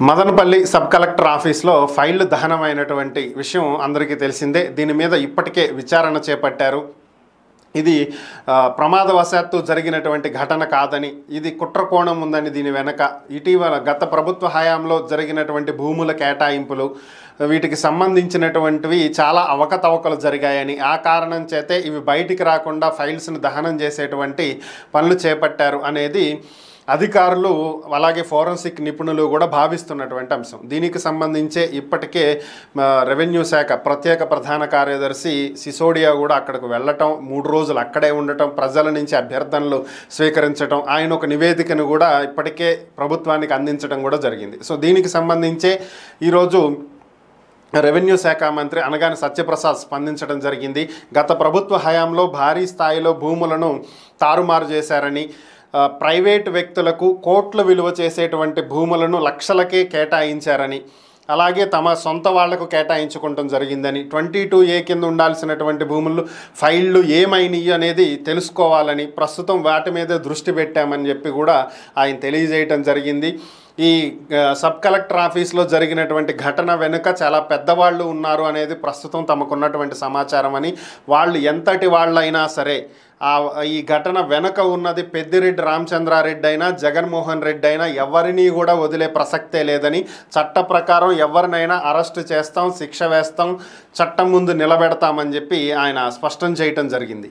Madanapalle sub collector ఆఫీస్లో ఫైళ్లు దహనమైనటువంటి విషయం అందరికీ తెలిసిందే. దీని మీద ఇప్పటికే విచారణ చేపట్టారు. ఇది ప్రమాదవశాత్తు జరిగినటువంటి ఘటన కాదని, ఇది కుట్రకోణం ఉందని దీని వెనక ఇటీవల గత ప్రభుత్వ హయాంలో జరిగినటువంటి భూముల కేటాయింపులు, వీటికి సంబంధించినటువంటివి చాలా అవకతవకలు జరిగాయని, ఆ కారణం చేతే ఇవి బయటికి రాకుండా ఫైల్స్ని దహనం చేసేటువంటి పనులు చేపట్టారు అనేది అధికారులు అలాగే ఫోరెన్సిక్ నిపుణులు కూడా భావిస్తున్నటువంటి అంశం. దీనికి సంబంధించే ఇప్పటికే రెవెన్యూ శాఖ ప్రత్యేక ప్రధాన కార్యదర్శి సిసోడియా కూడా అక్కడికి వెళ్ళటం, 3 రోజులు అక్కడే ఉండటం, ప్రజల నుంచి అభ్యర్థనలు స్వీకరించడం, ఆయన ఒక నివేదికను కూడా ఇప్పటికే ప్రభుత్వానికి అందించడం కూడా జరిగింది. సో దీనికి సంబంధించే ఈరోజు రెవెన్యూ శాఖ మంత్రి అనగాని సత్యప్రసాద్ స్పందించడం జరిగింది. గత ప్రభుత్వ హయాంలో భారీ స్థాయిలో భూములను తారుమారు చేశారని, ప్రైవేటు వ్యక్తులకు కోట్ల విలువ చేసేటువంటి భూములను లక్షలకే కేటాయించారని, అలాగే తమ సొంత వాళ్లకు కేటాయించుకోవడం జరిగిందని, 22A కింద ఉండాల్సినటువంటి భూములు ఫైళ్లు ఏమైనాయి అనేది తెలుసుకోవాలని, ప్రస్తుతం వాటి మీద దృష్టి పెట్టామని చెప్పి కూడా ఆయన తెలియజేయటం జరిగింది. ఈ సబ్ కలెక్టర్ ఆఫీస్లో జరిగినటువంటి ఘటన వెనుక చాలా పెద్దవాళ్ళు ఉన్నారు అనేది ప్రస్తుతం తమకున్నటువంటి సమాచారం అని, వాళ్ళు ఎంతటి వాళ్ళైనా సరే ఈ ఘటన వెనుక ఉన్నది పెద్దిరెడ్డి రామచంద్రారెడ్డి అయినా జగన్మోహన్ రెడ్డి అయినా ఎవరినీ కూడా వదిలే ప్రసక్తే లేదని, చట్ట ప్రకారం ఎవరినైనా అరెస్టు చేస్తాం, శిక్ష వేస్తాం, చట్టం ముందు నిలబెడతామని చెప్పి ఆయన స్పష్టం చేయటం జరిగింది.